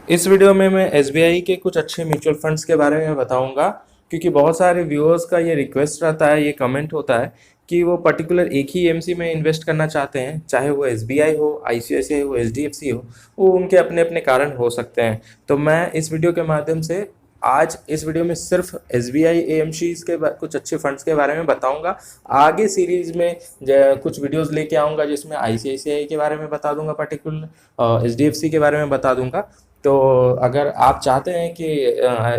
इस वीडियो में मैं एसबीआई के कुछ अच्छे म्यूचुअल फंड्स के बारे में बताऊंगा, क्योंकि बहुत सारे व्यूअर्स का ये रिक्वेस्ट रहता है, ये कमेंट होता है कि वो पर्टिकुलर एक ही एमसी में इन्वेस्ट करना चाहते हैं, चाहे वो एसबीआई हो, आईसीआईसीआई हो, एचडीएफसी हो। वो उनके अपने अपने कारण हो सकते हैं। तो मैं इस वीडियो के माध्यम से आज इस वीडियो में सिर्फ एसबीआई एएमसीज के कुछ अच्छे फंड्स के बारे में बताऊंगा। आगे सीरीज में कुछ वीडियोस लेके आऊंगा जिसमें आईसीआईसीआई के बारे में बता दूंगा, पर्टिकुलर एचडीएफसी के बारे में बता दूंगा। तो अगर आप चाहते हैं कि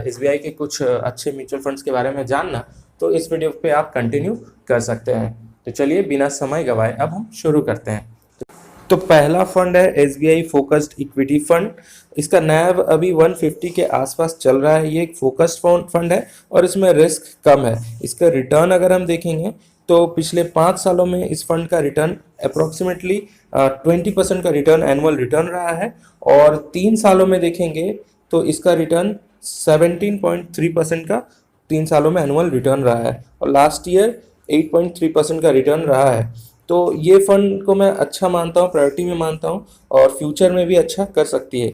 एसबीआई के कुछ अच्छे म्यूचुअल फंड्स के बारे में जानना, तो इस वीडियो पे आप कंटिन्यू कर सकते हैं। तो चलिए बिना समय गवाए अब हम शुरू करते हैं। तो पहला फंड है एसबीआई फोकस्ड इक्विटी फंड। इसका नैव अभी 150 के आसपास चल रहा है। ये एक फोकस्ड फंड है और इसमें रिस्क कम है। इसका रिटर्न अगर हम देखेंगे तो पिछले 5 सालों में इस फंड का रिटर्न अप्रोक्सीमेटली 20% का रिटर्न, एनुअल रिटर्न रहा है। और 3 सालों में देखेंगे तो इसका रिटर्न 17.3% का 3 सालों में एनुअल रिटर्न रहा है। और लास्ट ईयर 8.3% का रिटर्न रहा है। तो ये फंड को मैं अच्छा मानता हूँ, प्रायोरिटी में मानता हूँ और फ्यूचर में भी अच्छा कर सकती है।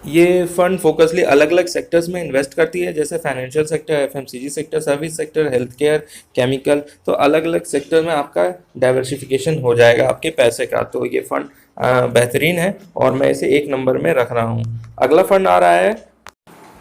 ये फंड फोकसली अलग अलग सेक्टर्स में इन्वेस्ट करती है, जैसे financial sector, FMCG sector, service sector, health care, chemical. तो अलग अलग सेक्टर में आपका डाइवर्सिफिकेशन हो जाएगा आपके पैसे का। तो ये फंड बेहतरीन है और मैं इसे 1 नंबर में रख रहा हूँ। अगला फंड आ रहा है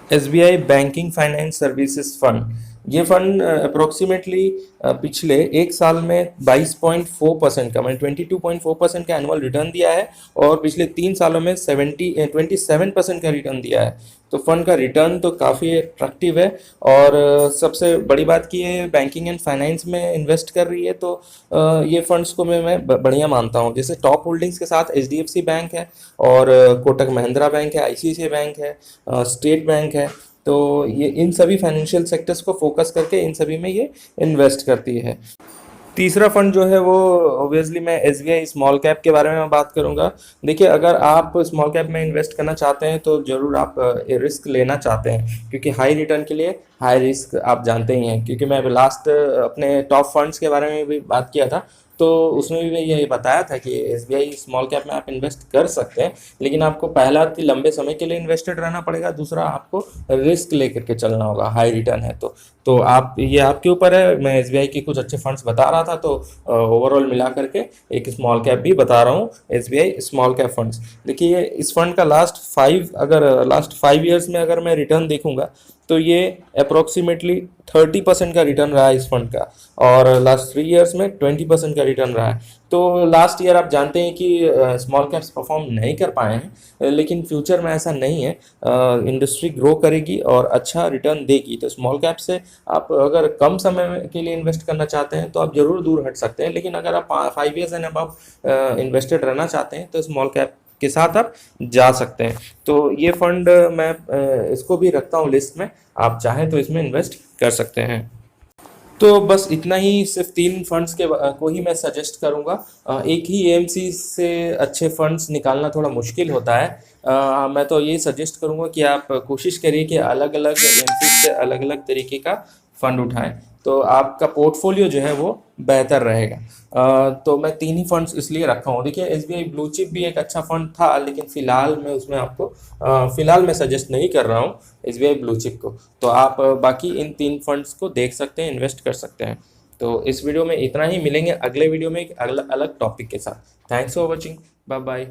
SBI banking finance services fund. ये फंड अप्रोक्सीमेटली पिछले 1 साल में 22.4% का, मैंने 22.4% का एनुअल रिटर्न दिया है और पिछले 3 सालों में 27% का रिटर्न दिया है। तो फंड का रिटर्न तो काफ़ी अट्रैक्टिव है। और सबसे बड़ी बात की है, बैंकिंग एंड फाइनेंस में इन्वेस्ट कर रही है। तो ये फंड्स को मैं बढ़िया मानता हूँ। जैसे टॉप होल्डिंग्स के साथ एचडीएफसी बैंक है और कोटक महिंद्रा बैंक है, आईसीआईसीआई बैंक है, स्टेट बैंक है। तो ये इन सभी फाइनेंशियल सेक्टर्स को फोकस करके इन सभी में ये इन्वेस्ट करती है। तीसरा फंड जो है वो ऑब्वियसली मैं एसबीआई स्मॉल कैप के बारे में बात करूंगा। देखिए, अगर आप स्मॉल कैप में इन्वेस्ट करना चाहते हैं तो ज़रूर आप रिस्क लेना चाहते हैं, क्योंकि हाई रिटर्न के लिए हाई रिस्क आप जानते ही हैं। क्योंकि मैं लास्ट अपने टॉप फंड्स के बारे में भी बात किया था, तो उसमें भी मैं ये बताया था कि एसबीआई स्मॉल कैप में आप इन्वेस्ट कर सकते हैं, लेकिन आपको पहला कि लंबे समय के लिए इन्वेस्टेड रहना पड़ेगा, दूसरा आपको रिस्क लेकर के चलना होगा। हाई रिटर्न है तो आप, ये आपके ऊपर है। मैं एसबीआई के कुछ अच्छे फंड्स बता रहा था, तो ओवरऑल मिला करके एक स्मॉल कैप भी बता रहा हूँ, एसबीआई स्मॉल कैप फंड्स। देखिए, इस फंड का लास्ट 5 ईयर्स में अगर मैं रिटर्न देखूंगा तो ये अप्रोक्सीमेटली 30% का रिटर्न रहा है इस फंड का, और लास्ट 3 ईयर्स में 20% का रिटर्न रहा है। तो लास्ट ईयर आप जानते हैं कि स्मॉल कैप्स परफॉर्म नहीं कर पाए हैं, लेकिन फ्यूचर में ऐसा नहीं है। इंडस्ट्री ग्रो करेगी और अच्छा रिटर्न देगी। तो स्मॉल कैप से आप अगर कम समय के लिए इन्वेस्ट करना चाहते हैं तो आप ज़रूर दूर हट सकते हैं, लेकिन अगर आप 5 ईयर्स एंड अबव इन्वेस्टेड रहना चाहते हैं तो स्मॉल कैप के साथ आप जा सकते हैं। तो ये फंड मैं इसको भी रखता हूँ लिस्ट में, आप चाहें तो इसमें इन्वेस्ट कर सकते हैं। तो बस इतना ही, सिर्फ 3 फंड्स को ही मैं सजेस्ट करूंगा। एक ही एएमसी से अच्छे फंड्स निकालना थोड़ा मुश्किल होता है। मैं तो ये सजेस्ट करूंगा कि आप कोशिश करिए कि अलग अलग एएमसी से अलग अलग तरीके का फंड उठाएं, तो आपका पोर्टफोलियो जो है वो बेहतर रहेगा। तो मैं 3 ही फंड्स इसलिए रखा हूँ। देखिए, एसबीआई ब्लू चिप भी एक अच्छा फंड था, लेकिन फिलहाल मैं उसमें आपको फिलहाल मैं सजेस्ट नहीं कर रहा हूँ एसबीआई ब्लू चिप को। तो आप बाकी इन 3 फंड्स को देख सकते हैं, इन्वेस्ट कर सकते हैं। तो इस वीडियो में इतना ही, मिलेंगे अगले वीडियो में एक अलग टॉपिक के साथ। Thanks for watching, bye bye.